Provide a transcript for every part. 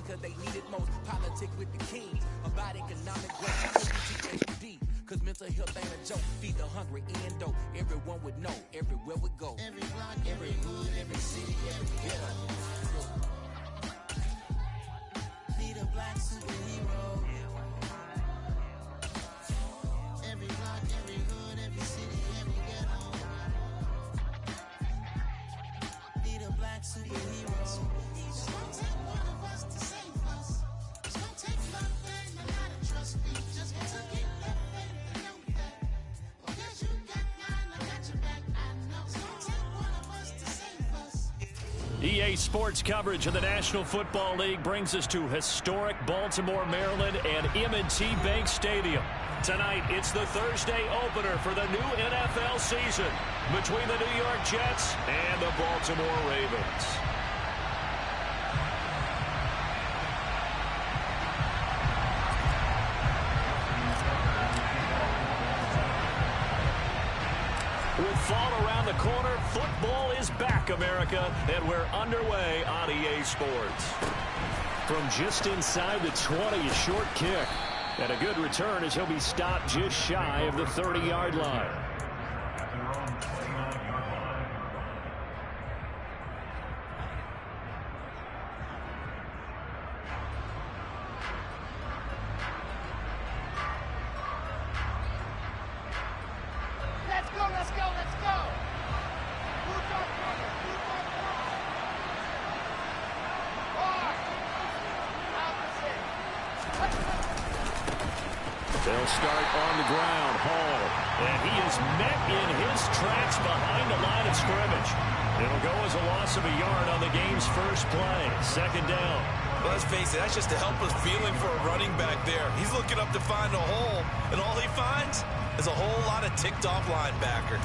because they need it most. Politic with the kings about economic growth. THD, cause mental health ain't a joke. Feed the hungry and dope. Everyone would know everywhere we go. Every block, every hood, every city, every ghetto. Need a black superhero. Every block, every hood, every city, every ghetto. Need a black superhero. It's gonna take one of us to save us. It's gonna take love and a lot of trust. We just got to get that faith and know that. Because you got mine, I got your back. I know. It's gonna take one of us to save us. EA Sports coverage of the National Football League brings us to historic Baltimore, Maryland, and M&T Bank Stadium. Tonight, it's the Thursday opener for the new NFL season between the New York Jets and the Baltimore Ravens. With fall around the corner, football is back, America, and we're underway on EA Sports. From just inside the 20, a short kick. And a good return as he'll be stopped just shy of the 30-yard line. Let's go, let's go, let's go! Who's our brother? Who's our brother? Hard! Opposite! They'll start on the ground. Hall. And he is met in his tracks behind the line of scrimmage. It'll go as a loss of a yard on the game's first play. Second down. Well, let's face it, that's just a helpless feeling for a running back there. He's looking up to find a hole, and all he finds is a whole lot of ticked-off linebacker.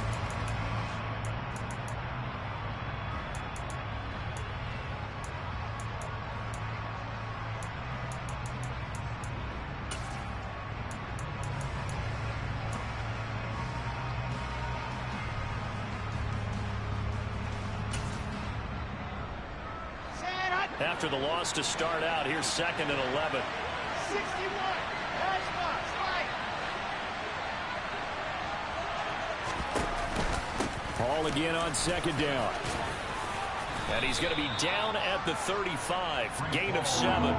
After the loss to start out, here's 2nd and 11. 61. Pass box. Right. Hall again on 2nd down. And he's going to be down at the 35. Gain of 7.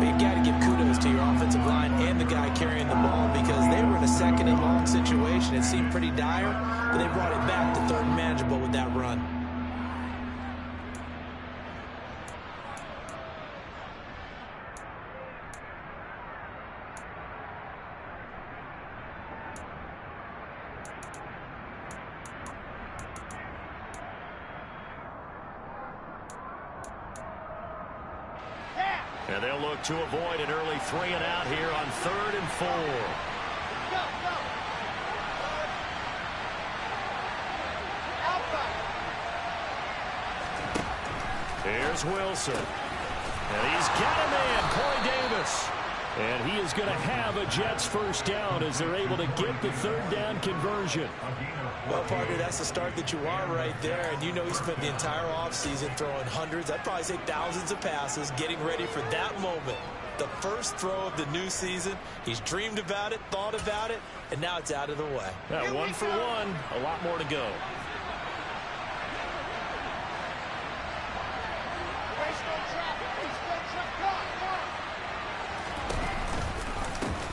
You've got to give kudos to your offensive line and the guy carrying the ball because they were in a 2nd and long situation. It seemed pretty dire, but they brought it back to 3rd and manageable with that run. And they'll look to avoid an early 3 and out here on 3rd and 4. Go, go. Outside. Here's Wilson. And he's got a man, Corey Davis. And he is going to have a Jets first down as they're able to get the 3rd down conversion. Well, partner, that's the start that you want right there. And you know he spent the entire offseason throwing hundreds, I'd probably say thousands of passes, getting ready for that moment. The first throw of the new season. He's dreamed about it, thought about it, and now it's out of the way. Yeah, 1 for 1, a lot more to go.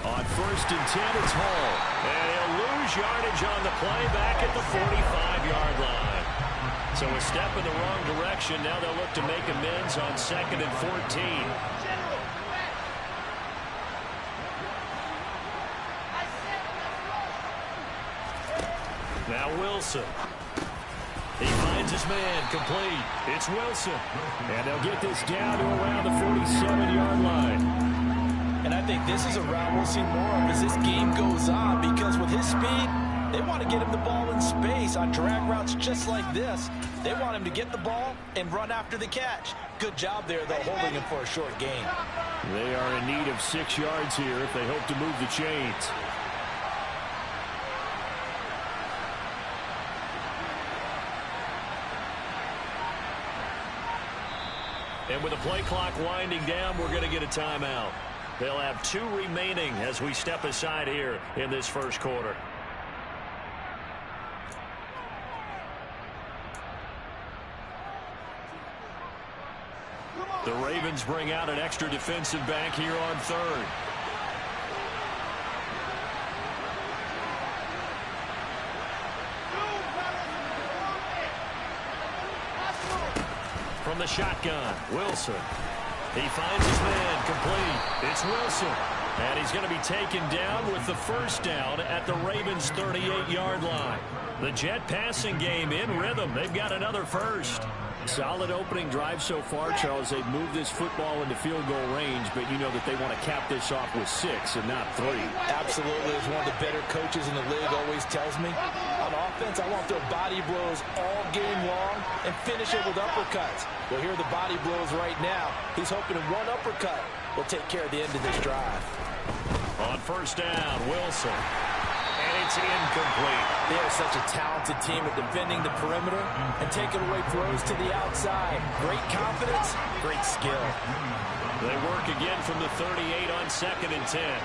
On 1st and 10, it's Hall. And he'll lose yardage on the play back at the 45-yard line. So a step in the wrong direction. Now they'll look to make amends on 2nd and 14. Now Wilson. He finds his man complete. It's Wilson. And they'll get this down to around the 47-yard line. And I think this is a route we'll see more of as this game goes on because with his speed, they want to get him the ball in space on drag routes just like this. They want him to get the ball and run after the catch. Good job there, though, holding him for a short gain. They are in need of 6 yards here if they hope to move the chains. And with the play clock winding down, we're going to get a timeout. They'll have 2 remaining as we step aside here in this first quarter. The Ravens bring out an extra defensive back here on 3rd. From the shotgun, Wilson. He finds his man, complete. It's Wilson. And he's going to be taken down with the first down at the Ravens' 38-yard line. The Jet passing game in rhythm. They've got another first. Solid opening drive so far, Charles. They've moved this football into field goal range, but you know that they want to cap this off with 6 and not 3. Absolutely. As one of the better coaches in the league always tells me, on offense, I want to throw body blows all game long and finish it with uppercuts. Well, here are the body blows right now. He's hoping one uppercut will take care of the end of this drive. On first down, Wilson. And it's incomplete. They are such a talented team at defending the perimeter and taking away throws to the outside. Great confidence, great skill. They work again from the 38 on 2nd and 10.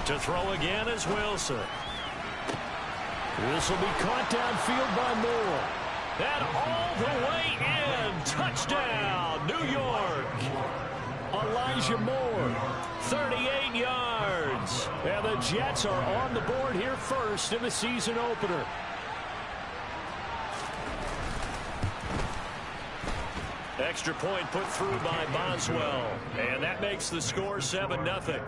To throw again is Wilson. This will be caught downfield by Moore. And all the way in. Touchdown, New York. Elijah Moore, 38 yards. And the Jets are on the board here first in the season opener. Extra point put through by Boswell. And that makes the score 7-0.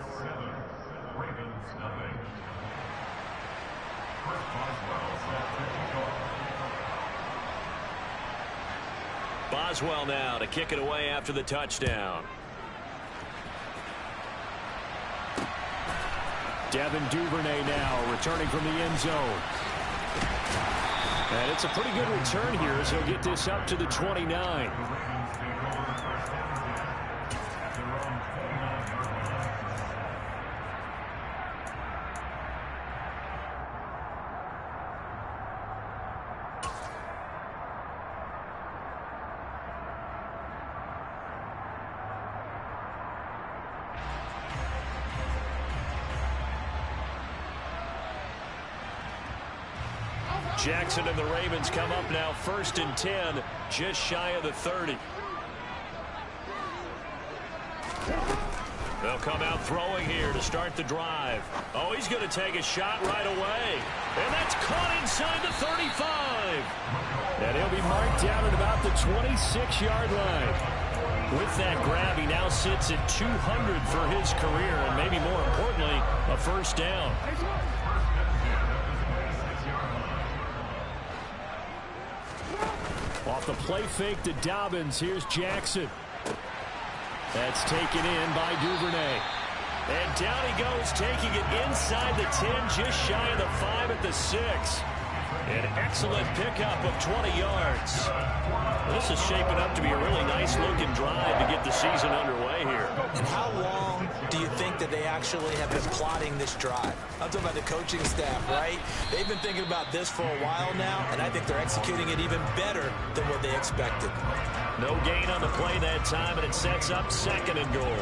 Boswell now to kick it away after the touchdown. Devin Duvernay now returning from the end zone. And it's a pretty good return here as he'll get this up to the 29. Jackson and the Ravens come up now 1st and 10, just shy of the 30. They'll come out throwing here to start the drive. Oh, he's going to take a shot right away. And that's caught inside the 35. And he'll be marked down at about the 26-yard line. With that grab, he now sits at 200 for his career, and maybe more importantly, a first down. Off the play fake to Dobbins, here's Jackson. That's taken in by Duvernay. And down he goes, taking it inside the 10, just shy of the 5 at the 6. An excellent pickup of 20 yards. This is shaping up to be a really nice-looking drive to get the season underway here. And how long do you think that they actually have been plotting this drive? I'm talking about the coaching staff, right? They've been thinking about this for a while now, and I think they're executing it even better than what they expected. No gain on the play that time, and it sets up 2nd and goal.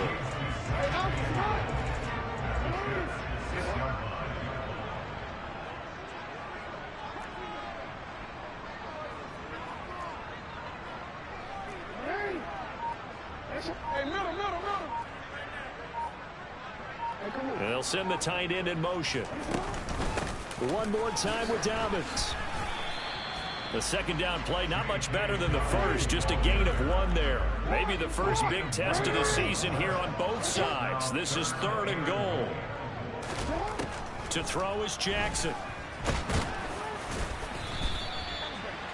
They'll send the tight end in motion. One more time with Dobbins. The 2nd down play, not much better than the first, just a gain of 1 there. Maybe the first big test of the season here on both sides. This is 3rd and goal. To throw is Jackson.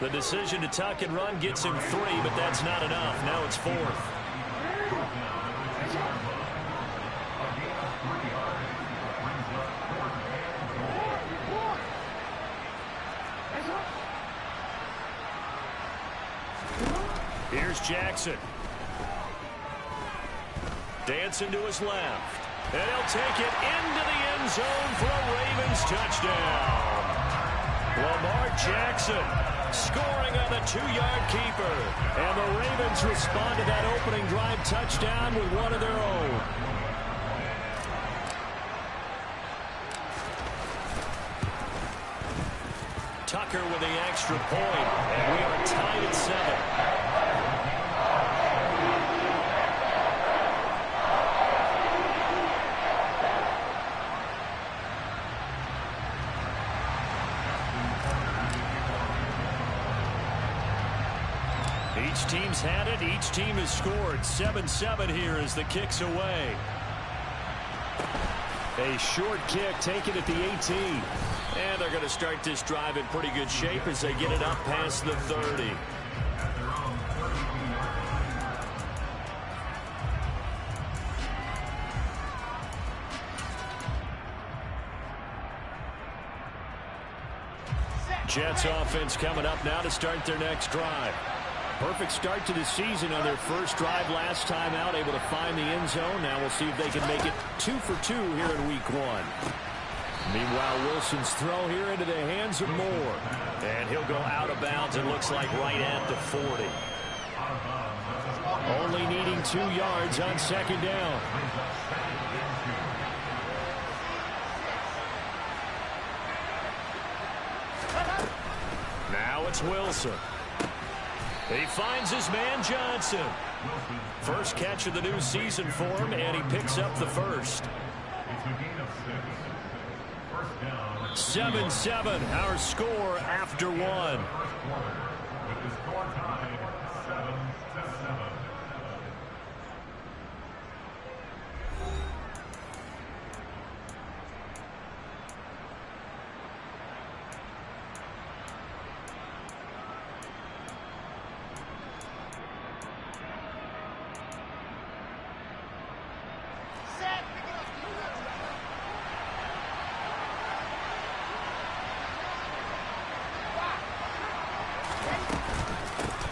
The decision to tuck and run gets him 3, but that's not enough. Now it's 4th. Here's Jackson. Dancing to his left. And he'll take it into the end zone for a Ravens touchdown. Lamar Jackson scoring on the 2-yard keeper. And the Ravens respond to that opening drive touchdown with one of their own. Tucker with the extra point, and we are tied at 7. Each team's had it. Each team has scored. 7-7 here as the kick's away. A short kick taken at the 18. And they're going to start this drive in pretty good shape as they get it up past the 30. Jets offense coming up now to start their next drive. Perfect start to the season on their first drive last time out, able to find the end zone. Now we'll see if they can make it 2 for 2 here in week 1. Meanwhile, Wilson's throw here into the hands of Moore. And he'll go out of bounds, it looks like right at the 40. Only needing 2 yards on second down. Now it's Wilson. He finds his man Johnson. First catch of the new season for him, and he picks up the first. 7-7, our score after 1.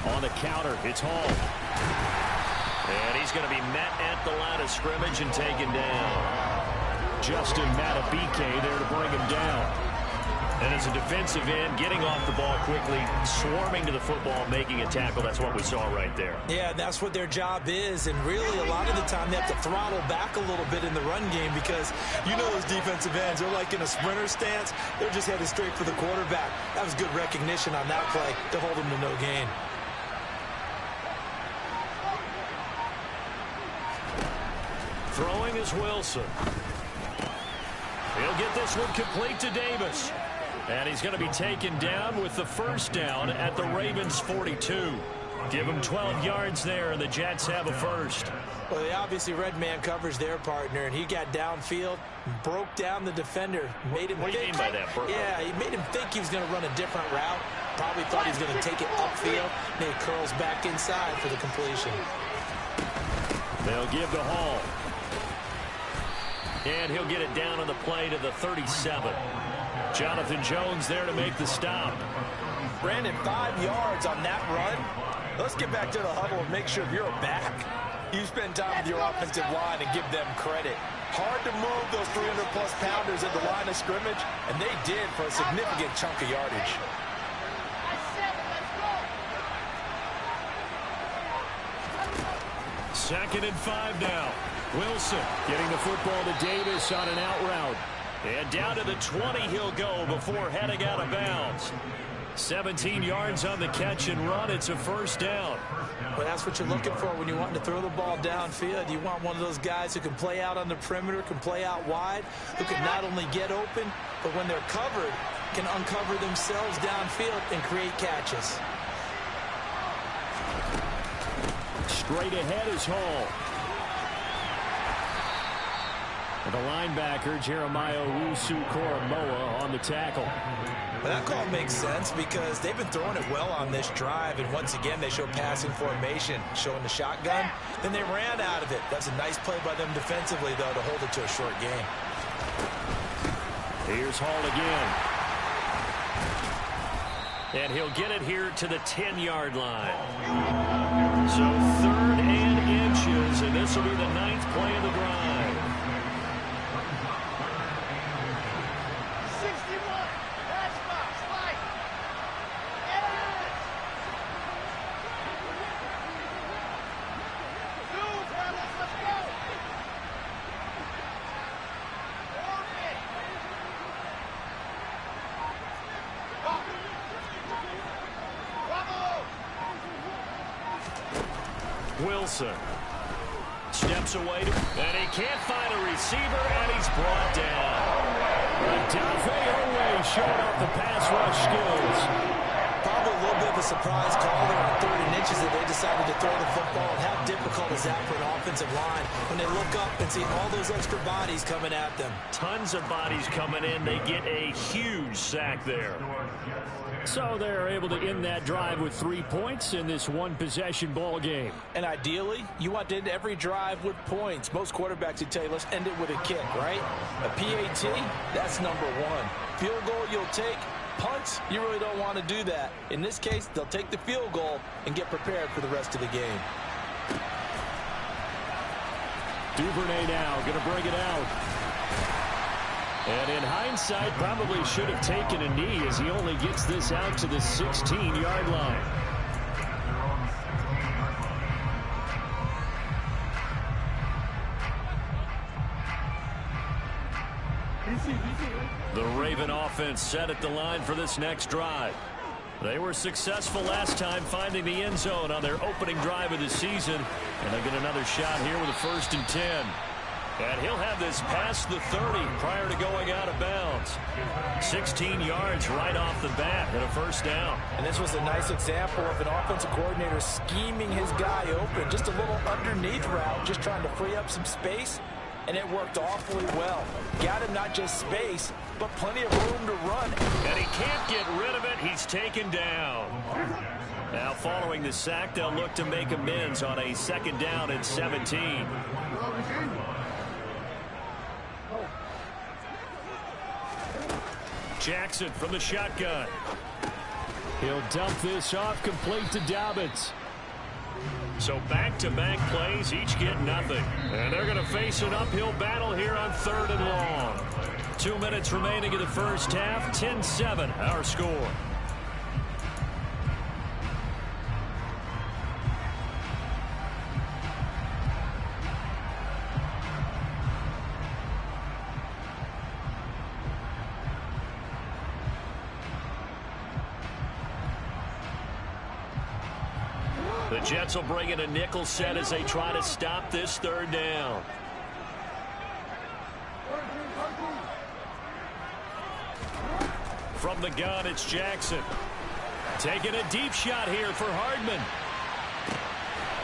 On the counter, it's Hall. And he's going to be met at the line of scrimmage and taken down. Justin Matabike there to bring him down. And as a defensive end, getting off the ball quickly, swarming to the football, making a tackle. That's what we saw right there. Yeah, that's what their job is. And really, a lot of the time, they have to throttle back a little bit in the run game because you know those defensive ends, they're like in a sprinter stance. They're just headed straight for the quarterback. That was good recognition on that play to hold him to no gain. Throwing is Wilson. He'll get this one complete to Davis. And he's going to be taken down with the first down at the Ravens' 42. Give him 12 yards there, and the Jets have a first. Well, they obviously read man coverage their partner, and he got downfield, broke down the defender, made him What do you mean by that, Bert? Yeah, he made him think he was going to run a different route. Probably thought he was going to take it upfield, and he curls back inside for the completion. They'll give to Hall. And he'll get it down on the play to the 37. Jonathan Jones there to make the stop. Brandon, 5 yards on that run. Let's get back to the huddle and make sure you're back. You spend time with your offensive line and give them credit. Hard to move those 300-plus pounders at the line of scrimmage, and they did for a significant chunk of yardage. Second and 5 now. Wilson getting the football to Davis on an out route. And down to the 20 he'll go before heading out of bounds. 17 yards on the catch and run. It's a first down. Well, that's what you're looking for when you want to throw the ball downfield. You want one of those guys who can play out on the perimeter, can play out wide, who can not only get open, but when they're covered, can uncover themselves downfield and create catches. Straight ahead is Hall. And the linebacker, Jeremiah Owusu-Koramoah, on the tackle. Well, that call makes sense because they've been throwing it well on this drive, and once again, they show passing formation, showing the shotgun. Then they ran out of it. That's a nice play by them defensively, though, to hold it to a short game. Here's Hall again. And he'll get it here to the 10-yard line. So 3rd and inches, and this will be the 9th play of the drive. 61. Pass box. Slide. Get it. 2, fellas. Let's go. 4 men. Go. Wilson steps away, and he can't find a receiver, and he's brought down. Dafe showing off the pass rush skills. Probably a little bit of a surprise call there on 3rd and inches that they decided to throw the football. And how difficult is that for an offensive line when they look up and see all those extra bodies coming at them? Tons of bodies coming in. They get a huge sack there. So they're able to end that drive with 3 points in this one-possession ball game. And ideally, you want to end every drive with points. Most quarterbacks would tell you, let's end it with a kick, right? A PAT, that's number 1. Field goal you'll take. Punts, you really don't want to do that. In this case, they'll take the field goal and get prepared for the rest of the game. Duvernay now going to bring it out. And in hindsight, probably should have taken a knee as he only gets this out to the 16-yard line. The Raven offense set at the line for this next drive. They were successful last time finding the end zone on their opening drive of the season. And they get another shot here with a 1st and 10. And he'll have this past the 30 prior to going out of bounds. 16 yards right off the bat and a 1st down. And this was a nice example of an offensive coordinator scheming his guy open. Just a little underneath route, just trying to free up some space. And it worked awfully well. Got him not just space, but plenty of room to run. And he can't get rid of it. He's taken down. Now following the sack, they'll look to make amends on a 2nd down and 17. Jackson from the shotgun. He'll dump this off complete to Dobbins. So back-to-back plays, each get nothing. And they're going to face an uphill battle here on 3rd and long. 2 minutes remaining in the first half. 10-7 our score. The Jets will bring in a nickel set as they try to stop this 3rd down. From the gun, it's Jackson. Taking a deep shot here for Hardman.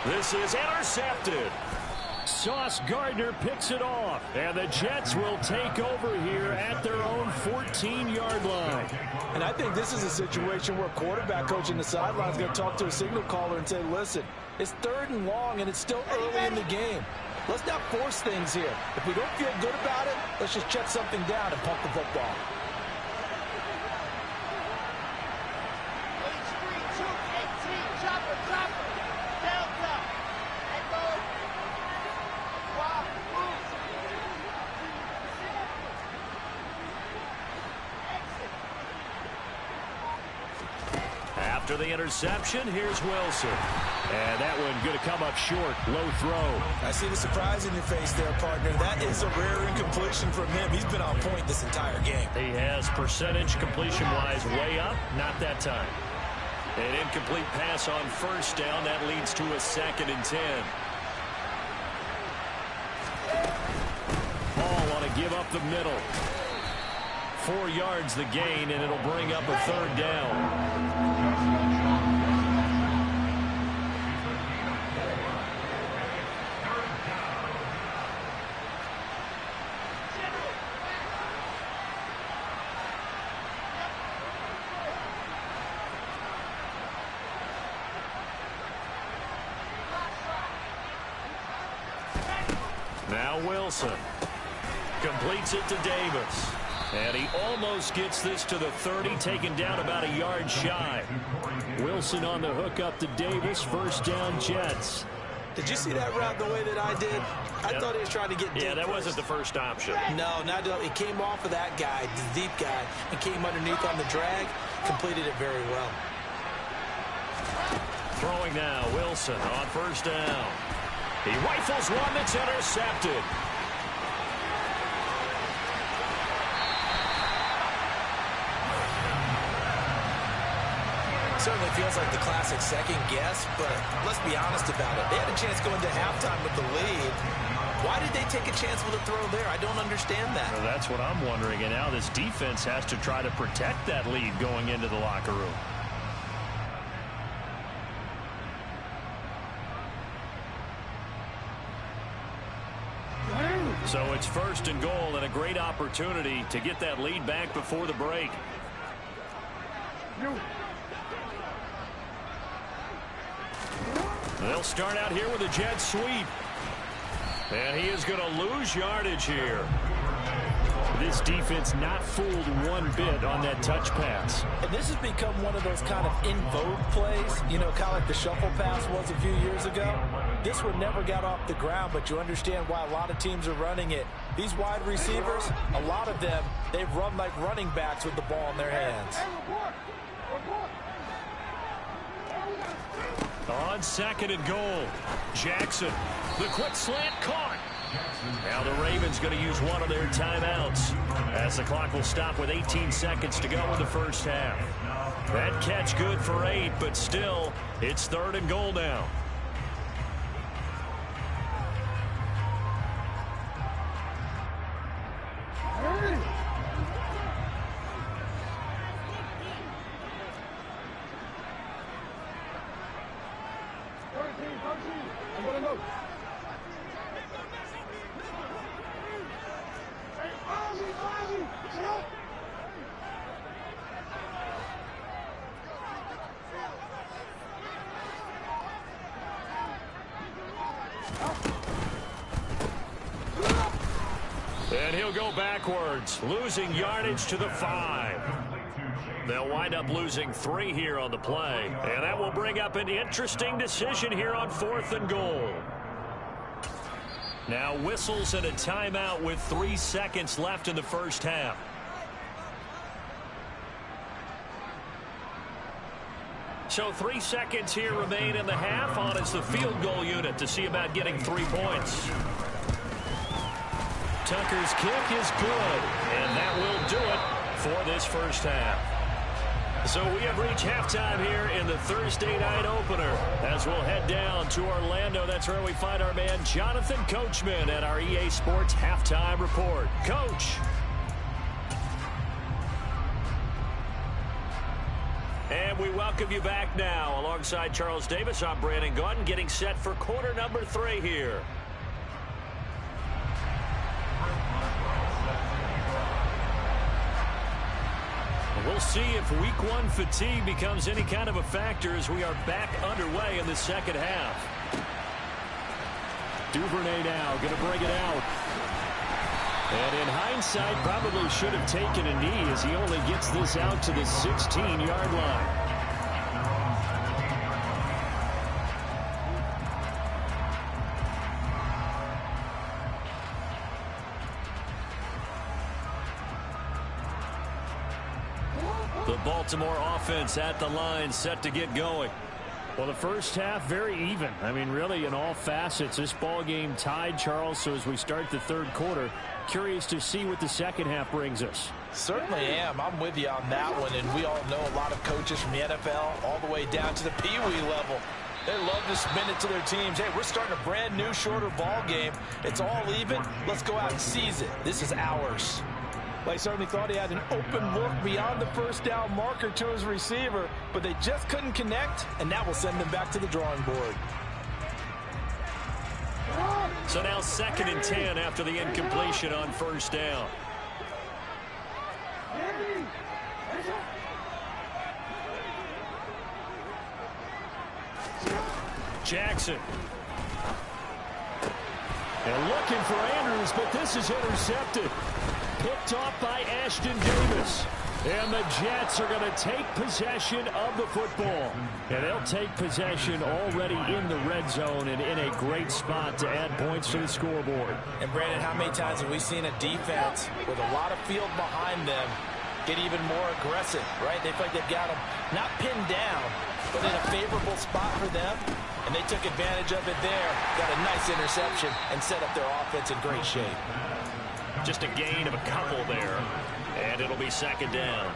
This is intercepted. Sauce Gardner picks it off. And the Jets will take over here at their own 14-yard line. And I think this is a situation where quarterback coach in the sideline is going to talk to a signal caller and say, listen, it's 3rd and long and it's still early in the game. Let's not force things here. If we don't feel good about it, let's just check something down and pump the football. After the interception, here's Wilson. And that one going to come up short. Low throw. I see the surprise in your face there, partner. That is a rare incompletion from him. He's been on point this entire game. He has percentage completion-wise way up. Not that time. An incomplete pass on 1st down. That leads to a 2nd and 10. Ball want to give up the middle. 4 yards the gain, and it'll bring up a 3rd down. Now Wilson completes it to Davis. And he almost gets this to the 30, taken down about a yard shy. Wilson on the hook up to Davis. First down, Jets. Did you see that route the way that I did? I thought he was trying to get deep. Yeah, that first. wasn't the first option. No, not at all. It came off of that guy, the deep guy, and came underneath on the drag. Completed it very well. Throwing now, Wilson on first down. He rifles one that's intercepted. Certainly feels like the classic second guess, but let's be honest about it. They had a chance going to halftime with the lead. Why did they take a chance with a throw there? I don't understand that. Well, that's what I'm wondering. And now this defense has to try to protect that lead going into the locker room. So it's first and goal and a great opportunity to get that lead back before the break. They'll start out here with a jet sweep. And he is going to lose yardage here. This defense not fooled one bit on that touch pass. And this has become one of those kind of in vogue plays, you know, kind of like the shuffle pass was a few years ago. This one never got off the ground, but you understand why a lot of teams are running it. These wide receivers, a lot of them, they run like running backs with the ball in their hands. On second and goal, Jackson, the quick slant caught. Now the Ravens going to use one of their timeouts as the clock will stop with 18 seconds to go in the first half. That catch good for 8, but still, it's third and goal now. And he'll go backwards, losing yardage to the 5. They'll wind up losing 3 here on the play. And that will bring up an interesting decision here on fourth and goal. Now whistles and a timeout with 3 seconds left in the first half. So 3 seconds here remain in the half on as the field goal unit to see about getting 3 points. Tucker's kick is good, and that will do it for this first half. So we have reached halftime here in the Thursday night opener as we'll head down to Orlando. That's where we find our man Jonathan Coachman at our EA Sports Halftime Report. Coach. And we welcome you back now. Alongside Charles Davis, I'm Brandon Gaudin, getting set for quarter number 3 here. We'll see if week 1 fatigue becomes any kind of a factor as we are back underway in the second half. Duvernay now going to bring it out. And in hindsight, probably should have taken a knee as he only gets this out to the 16-yard line. The Baltimore offense at the line, set to get going. Well, the first half, very even. I mean, really, in all facets, this ball game tied, Charles. So as we start the third quarter, curious to see what the second half brings us. Certainly am. I'm with you on that one. And we all know a lot of coaches from the NFL all the way down to the Pee-wee level. They love to spin it to their teams. Hey, we're starting a brand new, shorter ball game. It's all even. Let's go out and seize it. This is ours. Well, he certainly thought he had an open look beyond the first down marker to his receiver, but they just couldn't connect, and that will send them back to the drawing board. So now 2nd and 10 after the incompletion on first down. Jackson. And looking for Andrews, but this is intercepted. picked off by Ashton Davis. And the Jets are going to take possession of the football. And they'll take possession already in the red zone and in a great spot to add points to the scoreboard. And, Brandon, how many times have we seen a defense with a lot of field behind them get even more aggressive, right? They feel like they've got them not pinned down, but in a favorable spot for them. And they took advantage of it there, got a nice interception, and set up their offense in great shape. Just a gain of a couple there. And it'll be second down.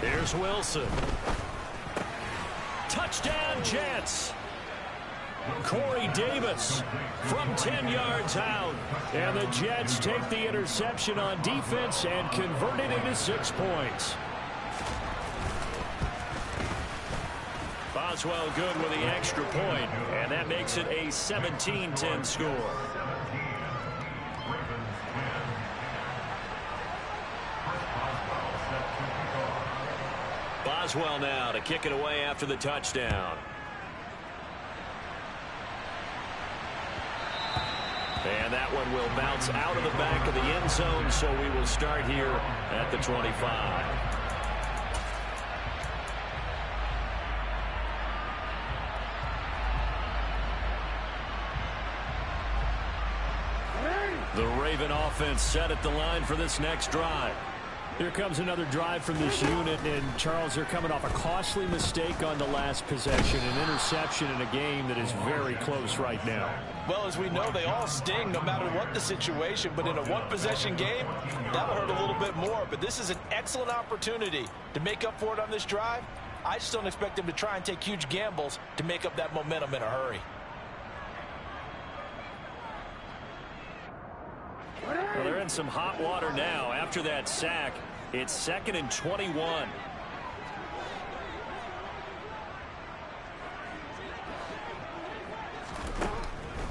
Here's Wilson. Touchdown, Jets. Corey Davis from 10 yards out. And the Jets take the interception on defense and convert it into 6 points. Boswell good with the extra point, and that makes it a 17-10 score. Boswell now to kick it away after the touchdown. And that one will bounce out of the back of the end zone, so we will start here at the 25. The Raven offense set at the line for this next drive. Here comes another drive from this unit, and Charles, they're coming off a costly mistake on the last possession, an interception in a game that is very close right now. Well, as we know, they all sting no matter what the situation, but in a one-possession game, that'll hurt a little bit more. But this is an excellent opportunity to make up for it on this drive. I just don't expect them to try and take huge gambles to make up that momentum in a hurry. Well, they're in some hot water now. After that sack, it's 2nd and 21.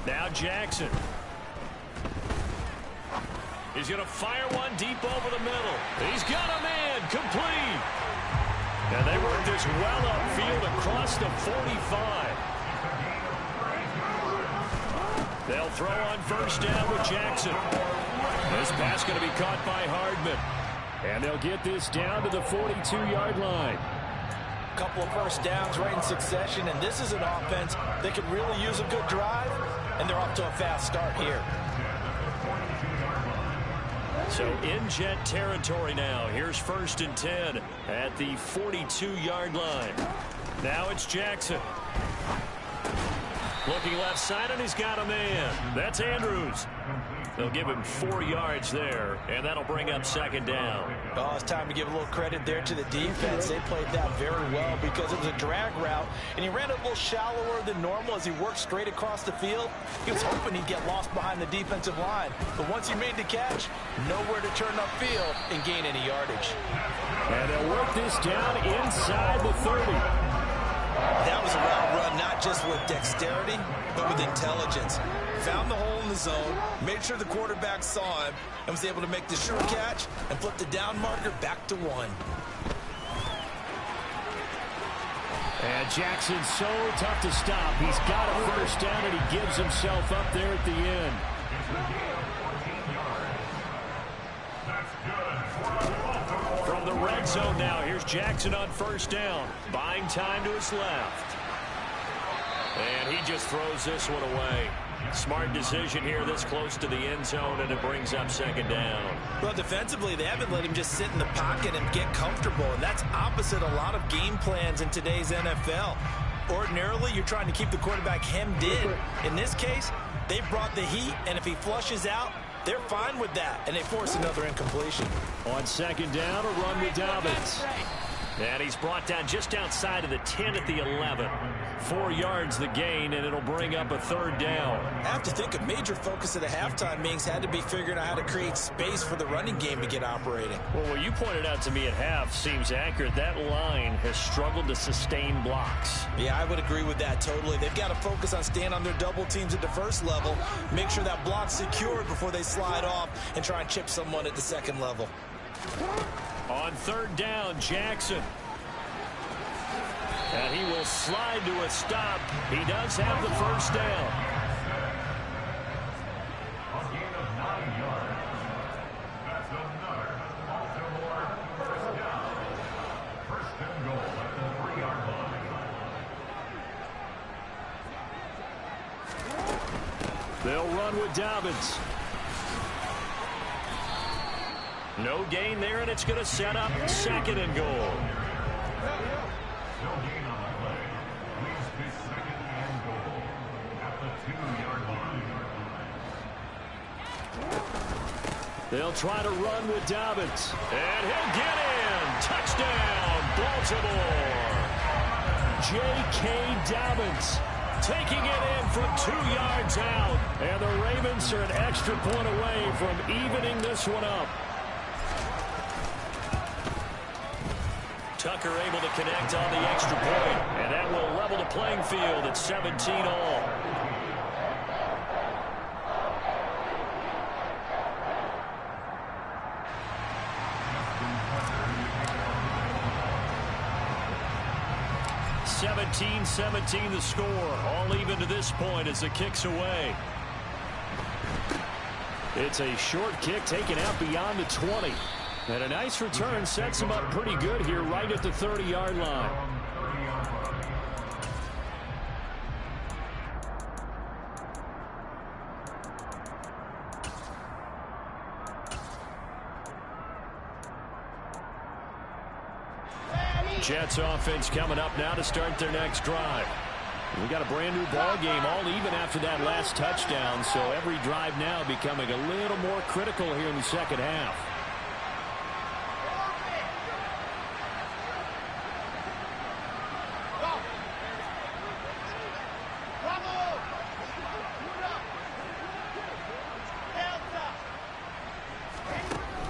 Now Jackson. He's going to fire one deep over the middle. He's got a man complete. And they work this well upfield across the 45. They'll throw on first down with Jackson. This pass going to be caught by Hardman. And they'll get this down to the 42-yard line. Couple of first downs right in succession, and this is an offense that could really use a good drive, and they're off to a fast start here. So in Jet territory now. Here's 1st and 10 at the 42-yard line. Now it's Jackson. Looking left side, and he's got a man. That's Andrews. They'll give him 4 yards there, and that'll bring up 2nd down. Oh, it's time to give a little credit there to the defense. They played that very well because it was a drag route, and he ran a little shallower than normal as he worked straight across the field. He was hoping he'd get lost behind the defensive line, but once he made the catch, nowhere to turn upfield and gain any yardage. And they'll work this down inside the 30. That was a route run not just with dexterity, but with intelligence. Found the hole in the zone, made sure the quarterback saw him, and was able to make the sure catch and flip the down marker back to 1. And Jackson's so tough to stop. He's got a first down, and he gives himself up there at the end. From the red zone now, here's Jackson on first down. Buying time to his left. And he just throws this one away. Smart decision here this close to the end zone, and it brings up 2nd down. Well, defensively, they haven't let him just sit in the pocket and get comfortable, and that's opposite a lot of game plans in today's NFL. Ordinarily, you're trying to keep the quarterback hemmed in. In this case, they brought the heat, and if he flushes out, they're fine with that, and they force another incompletion. On 2nd down, a run with Dobbins. And he's brought down just outside of the 10 at the 11. 4 yards the gain, and it'll bring up a 3rd down. I have to think a major focus of the halftime meetings had to be figuring out how to create space for the running game to get operating. Well, what you pointed out to me at half seems accurate. That line has struggled to sustain blocks. Yeah, I would agree with that totally. They've got to focus on staying on their double teams at the first level, make sure that block's secured before they slide off and try and chip someone at the second level. On 3rd down, Jackson. And he will slide to a stop. He does have the 1st down. A gain of 9 yards. That's another Baltimore 1st down. 1st and goal at the 3-yard line. They'll run with Dobbins. No gain there, and it's going to set up 2nd and goal. No gain on the play. Leads to 2nd and goal at the 2-yard line. They'll try to run with Dobbins. And he'll get in. Touchdown, Baltimore. J.K. Dobbins taking it in from 2 yards out. And the Ravens are an extra point away from evening this one up. Tucker able to connect on the extra point, and that will level the playing field at 17 all. (17-17) the score. All even to this point as the kick's away. It's a short kick taken out beyond the 20. And a nice return sets him up pretty good here right at the 30-yard line. Jets offense coming up now to start their next drive. We got a brand new ball game, all even after that last touchdown, so every drive now becoming a little more critical here in the second half.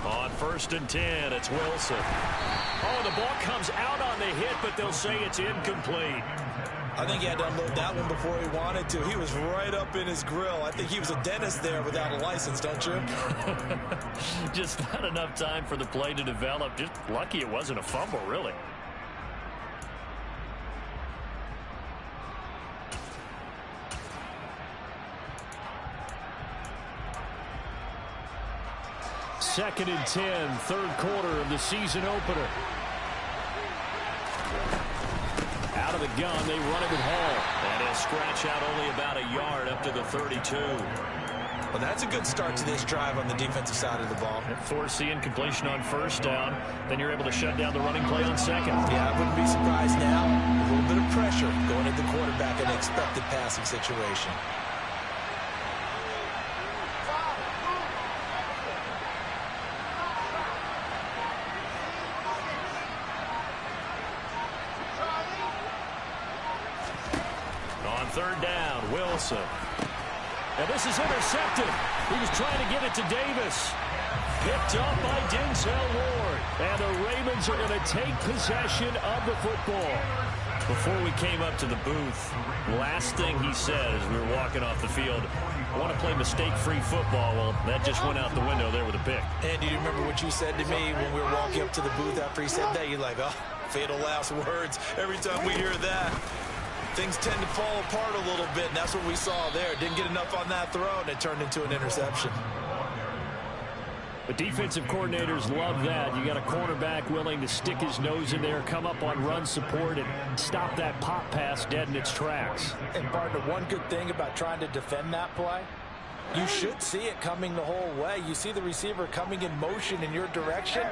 On 1st and 10, it's Wilson. Oh, the ball comes out on the hit, but they'll say it's incomplete. I think he had to unload that one before he wanted to. He was right up in his grill. I think he was a dentist there without a license, don't you? Just not enough time for the play to develop. Just lucky it wasn't a fumble, really. Second and 10, 3rd quarter of the season opener. Out of the gun, they run it with Hall. And he'll scratch out only about a yard up to the 32. Well, that's a good start to this drive on the defensive side of the ball. Force the incompletion on 1st down. Then you're able to shut down the running play on 2nd. Yeah, I wouldn't be surprised now. A little bit of pressure going at the quarterback in an expected passing situation. On 3rd down, Wilson. And this is intercepted. He was trying to get it to Davis. Picked up by Denzel Ward. And the Ravens are going to take possession of the football. Before we came up to the booth, last thing he said as we were walking off the field, I want to play mistake-free football. Well, that just went out the window there with a pick. Andy, do you remember what you said to me when we were walking up to the booth after he said that? You're like, oh, fatal last words. Every time we hear that, things tend to fall apart a little bit, and that's what we saw there. Didn't get enough on that throw, and it turned into an interception. The defensive coordinators love that. You got a cornerback willing to stick his nose in there, come up on run support, and stop that pop pass dead in its tracks. And, partner, one good thing about trying to defend that play, you should see it coming the whole way. You see the receiver coming in motion in your direction.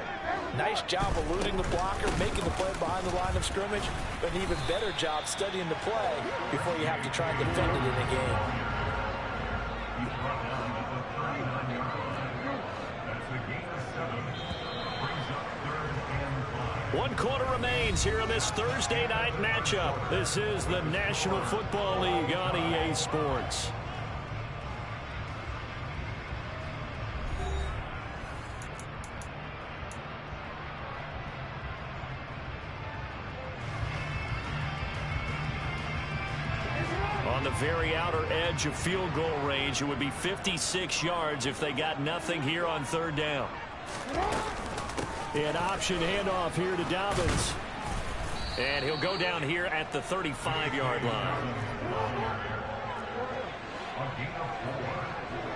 Nice job eluding the blocker, making the play behind the line of scrimmage, but an even better job studying the play before you have to try and defend it in a game. He's brought down at the 39-yard line. That's a gain of 7. Brings up 3rd and 5. 1 quarter remains here in this Thursday night matchup. This is the National Football League on EA Sports. On the very outer edge of field goal range, it would be 56 yards if they got nothing here on 3rd down. An option handoff here to Dobbins. And he'll go down here at the 35-yard line. A gain of 4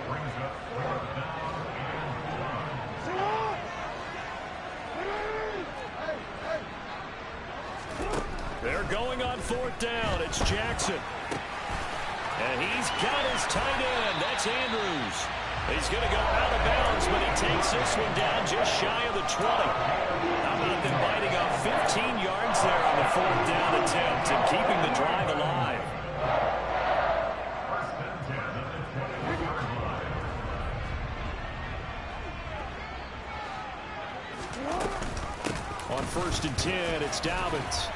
brings up 4th down and 1. They're going on 4th down. It's Jackson. And he's got his tight end. That's Andrews. He's going to go out of bounds, but he takes this one down just shy of the 20. How about them biting off 15 yards there on the 4th down attempt and keeping the drive alive? First and 10 at the 20-yard line. On 1st and 10, it's Dobbins.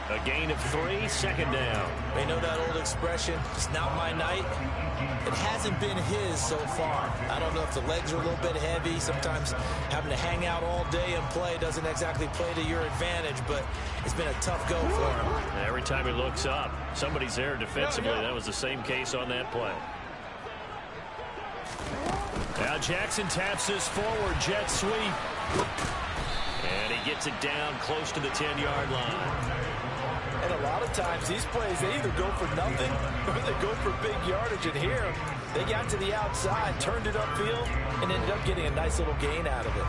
A gain of 3, 2nd down. They know that old expression, it's not my night. It hasn't been his so far. I don't know if the legs are a little bit heavy. Sometimes having to hang out all day and play doesn't exactly play to your advantage, but it's been a tough go for him. Every time he looks up, somebody's there defensively. That was the same case on that play. Now Jackson taps this forward, jet sweep. And he gets it down close to the 10-yard line. And a lot of times these plays, they either go for nothing or they go for big yardage. And here, they got to the outside, turned it upfield, and ended up getting a nice little gain out of it.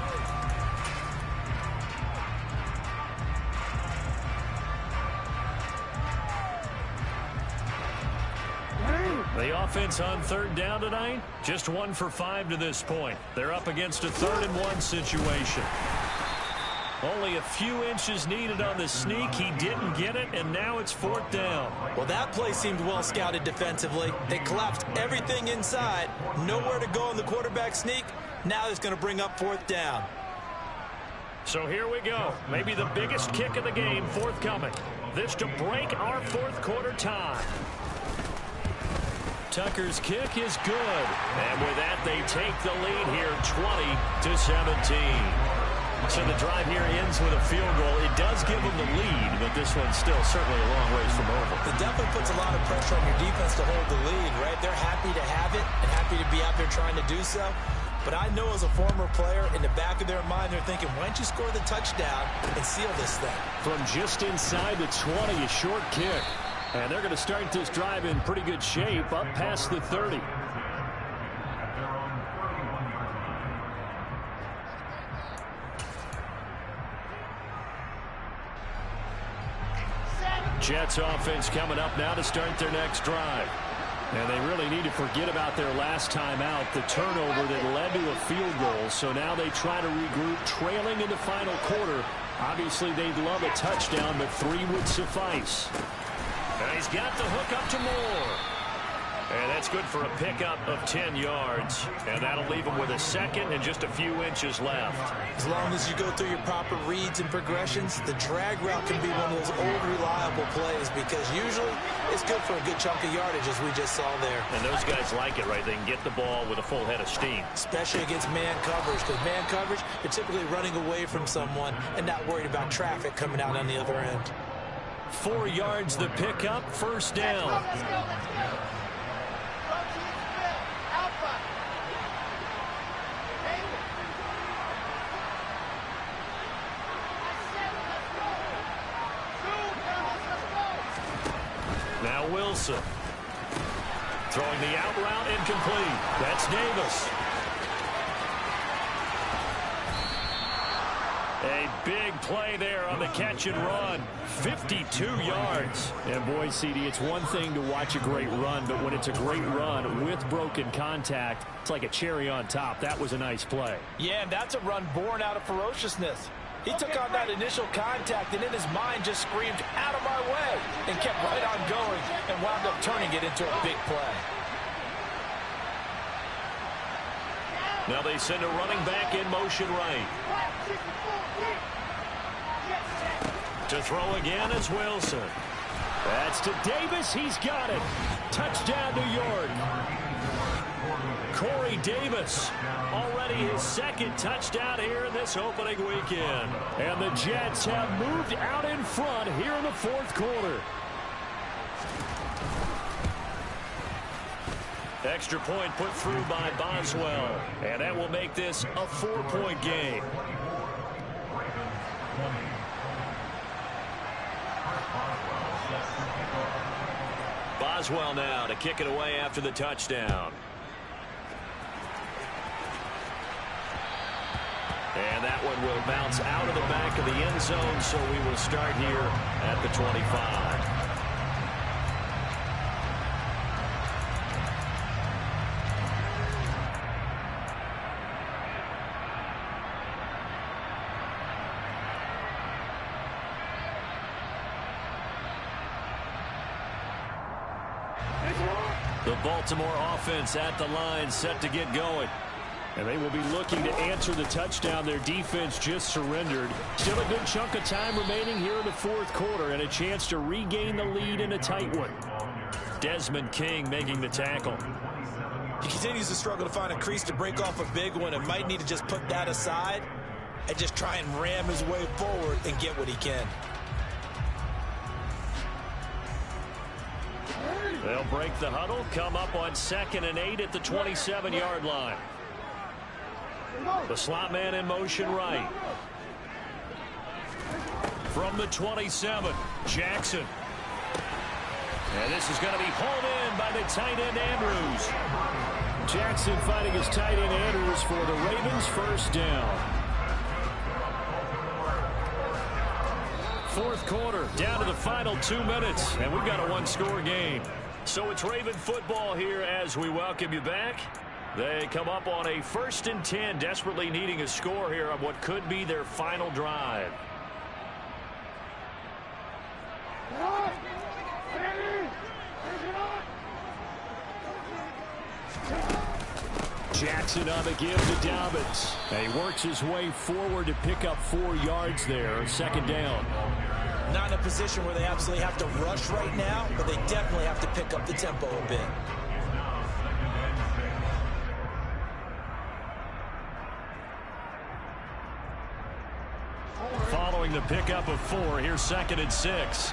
The offense on 3rd down tonight, just 1 for 5 to this point. They're up against a 3rd and 1 situation. Only a few inches needed on the sneak. He didn't get it, and now it's 4th down. Well, that play seemed well scouted defensively. They collapsed everything inside. Nowhere to go on the quarterback sneak. Now it's going to bring up 4th down. So here we go. Maybe the biggest kick of the game forthcoming. This to break our 4th quarter tie. Tucker's kick is good. And with that, they take the lead here 20-17. So the drive here ends with a field goal. It does give them the lead, but this one's still certainly a long ways from over. It definitely puts a lot of pressure on your defense to hold the lead, right? They're happy to have it and happy to be out there trying to do so. But I know as a former player, in the back of their mind, they're thinking, why don't you score the touchdown and seal this thing? From just inside the 20, a short kick. And they're going to start this drive in pretty good shape, up past the 30. Jets offense coming up now to start their next drive. And they really need to forget about their last time out, the turnover that led to a field goal. So now they try to regroup, trailing in the final quarter. Obviously, they'd love a touchdown, but 3 would suffice. And he's got the hook up to Moore. And that's good for a pickup of 10 yards. And that'll leave him with a 2nd and just a few inches left. As long as you go through your proper reads and progressions, the drag route can be one of those old reliable plays because usually it's good for a good chunk of yardage, as we just saw there. And those guys like it, right? They can get the ball with a full head of steam. Especially against man coverage, because man coverage, you're typically running away from someone and not worried about traffic coming out on the other end. 4 yards the pickup, 1st down. Let's go. Alpha. David. Now Wilson. Throwing the out route incomplete. That's Davis. A big play there on the catch and run. 52 yards. And boy, CD, it's one thing to watch a great run, but when it's a great run with broken contact, it's like a cherry on top. That was a nice play. Yeah, and that's a run born out of ferociousness. He took on that initial contact and in his mind just screamed, out of my way, and kept right on going and wound up turning it into a big play. Now they send a running back in motion right. To throw again is Wilson. That's to Davis. He's got it. Touchdown, New York. Corey Davis, already his second touchdown here in this opening weekend. And the Jets have moved out in front here in the fourth quarter. Extra point put through by Boswell. And that will make this a 4-point game. Boswell now to kick it away after the touchdown. And that one will bounce out of the back of the end zone, so we will start here at the 25. The Baltimore offense at the line, set to get going. And they will be looking to answer the touchdown. Their defense just surrendered. Still a good chunk of time remaining here in the fourth quarter and a chance to regain the lead in a tight one. Desmond King making the tackle. He continues to struggle to find a crease to break off a big one and might need to just put that aside and just try and ram his way forward and get what he can. They'll break the huddle, come up on 2nd and 8 at the 27-yard line. The slot man in motion right. From the 27, Jackson. And this is going to be hauled in by the tight end Andrews. Jackson finding his tight end Andrews for the Ravens first down. Fourth quarter, down to the final 2 minutes, and we've got a one-score game. So it's Raven football here as we welcome you back. They come up on a 1st and 10, desperately needing a score here on what could be their final drive. Jackson on the give to Dobbins. And he works his way forward to pick up 4 yards there. 2nd down. Not in a position where they absolutely have to rush right now, but they definitely have to pick up the tempo a bit. Following the pickup of 4, here's 2nd and 6.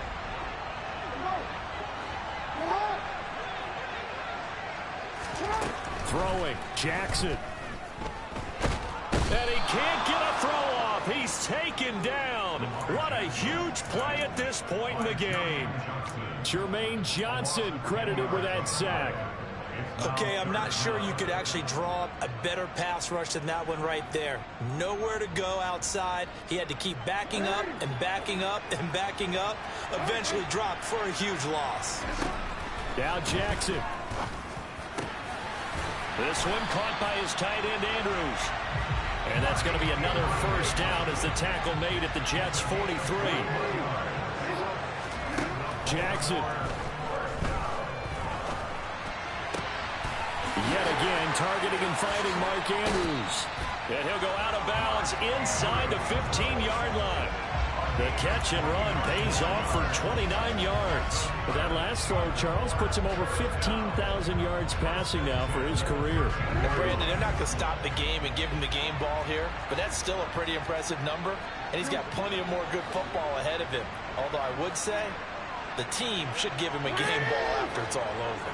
Throwing, Jackson. And he can't get a throw off. He's taken down. What a huge play at this point in the game. Jermaine Johnson credited with that sack. Okay, I'm not sure you could actually draw up a better pass rush than that one right there. Nowhere to go outside. He had to keep backing up and backing up and backing up. Eventually dropped for a huge loss. Now Jackson. This one caught by his tight end Andrews. And that's going to be another first down as the tackle made at the Jets' 43. Jackson. Yet again, targeting and fighting Mark Andrews. And he'll go out of bounds inside the 15-yard line. The catch and run pays off for 29 yards. But that last throw, Charles, puts him over 15,000 yards passing now for his career. And Brandon, they're not going to stop the game and give him the game ball here, but that's still a pretty impressive number, and he's got plenty of more good football ahead of him. Although I would say the team should give him a game ball after it's all over.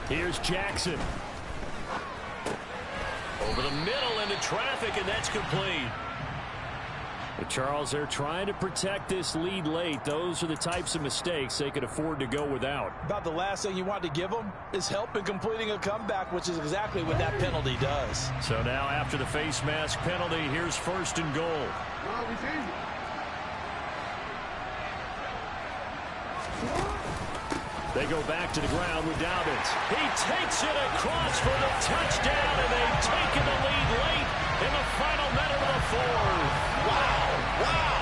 Here's Jackson. Over the middle into traffic, and that's complete. But Charles, they're trying to protect this lead late. Those are the types of mistakes they could afford to go without. About the last thing you want to give them is help in completing a comeback, which is exactly what that penalty does. So now after the face mask penalty, here's 1st and goal. They go back to the ground with Dobbins. He takes it across for the touchdown, and they've taken the lead late in the final minute of the 4th. Wow, wow.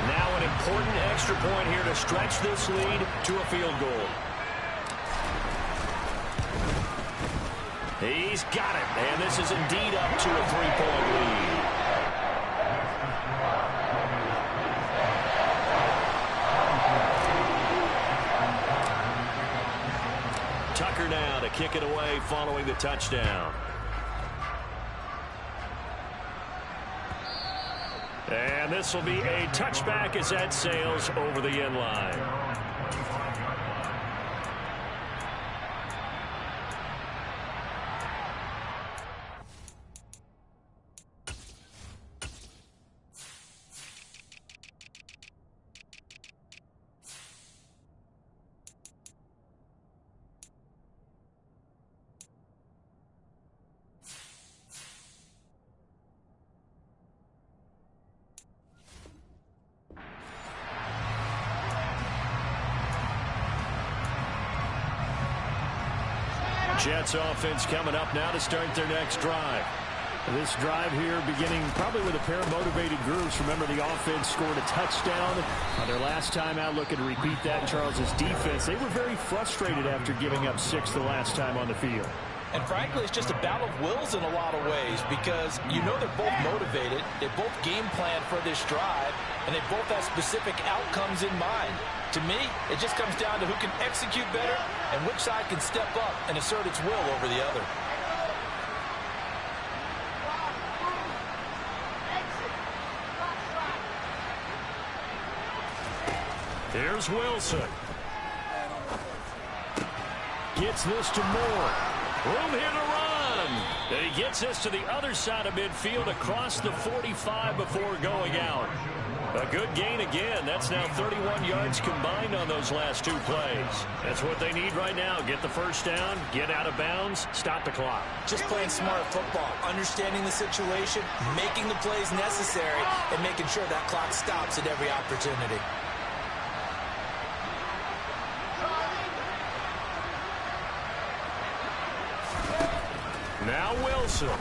Now an important extra point here to stretch this lead to a field goal. He's got it, and this is indeed up to a 3-point lead. Tucker now to kick it away following the touchdown. And this will be a touchback as that sails over the end line. Jets offense coming up now to start their next drive. This drive here beginning probably with a pair of motivated groups. Remember, the offense scored a touchdown on their last time out. Looking to repeat that. Charles's defense, they were very frustrated after giving up 6 the last time on the field. And frankly, it's just a battle of wills in a lot of ways because you know they're both motivated. They both game plan for this drive, and they both have specific outcomes in mind. To me, it just comes down to who can execute better and which side can step up and assert its will over the other. Here's Wilson. Gets this to Moore. Room here to run. And he gets this to the other side of midfield across the 45 before going out. A good gain again. That's now 31 yards combined on those last 2 plays. That's what they need right now. Get the first down, get out of bounds, stop the clock. Just playing smart football, understanding the situation, making the plays necessary, and making sure that clock stops at every opportunity. Now Wilson.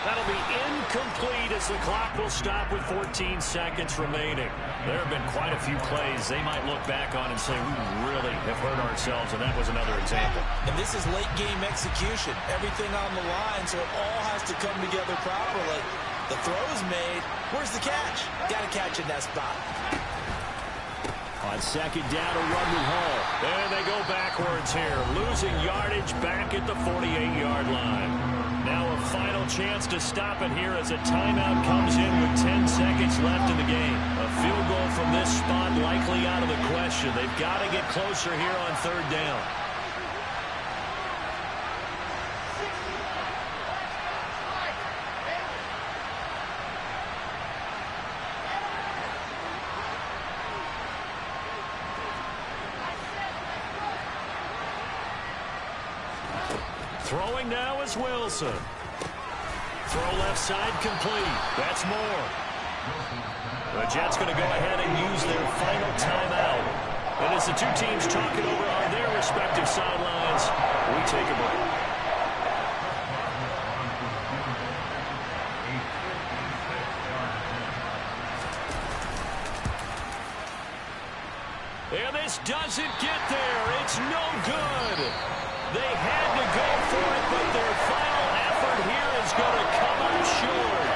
That'll be incomplete as the clock will stop with 14 seconds remaining. There have been quite a few plays they might look back on and say, we really have hurt ourselves, and that was another example. And this is late game execution. Everything on the line, so it all has to come together properly. The throw's made. Where's the catch? Got to catch in that spot. On second down, a run with Hall. And they go backwards here, losing yardage back at the 48-yard line. Now a final chance to stop it here as a timeout comes in with 10 seconds left in the game. A field goal from this spot likely out of the question. They've got to get closer here on third down. Throwing now is Wilson. Throw left side complete. That's Moore. The Jets going to go ahead and use their final timeout. And as the two teams talk it over on their respective sidelines, we take a break. And this doesn't get there. It's no good. They had to go for it, but their final effort here is going to come up short.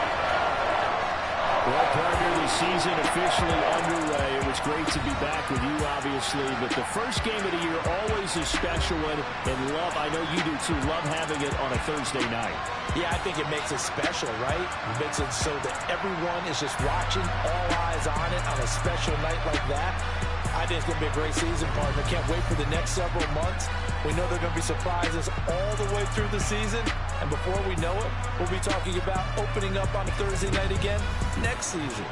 Well, partner, the season officially underway. It was great to be back with you, obviously, but the first game of the year always a special one. And love, I know you do too, love having it on a Thursday night. Yeah, I think it makes it special, right? It makes it so that everyone is just watching, all eyes on it on a special night like that. I think it's going to be a great season, partner. Can't wait for the next several months. We know there are going to be surprises all the way through the season. And before we know it, we'll be talking about opening up on Thursday night again next season.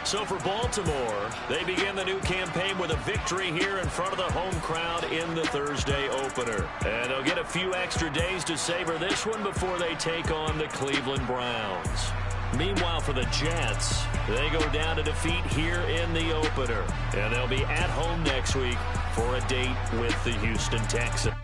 So for Baltimore, they begin the new campaign with a victory here in front of the home crowd in the Thursday opener. And they'll get a few extra days to savor this one before they take on the Cleveland Browns. Meanwhile, for the Jets, they go down to defeat here in the opener. And they'll be at home next week for a date with the Houston Texans.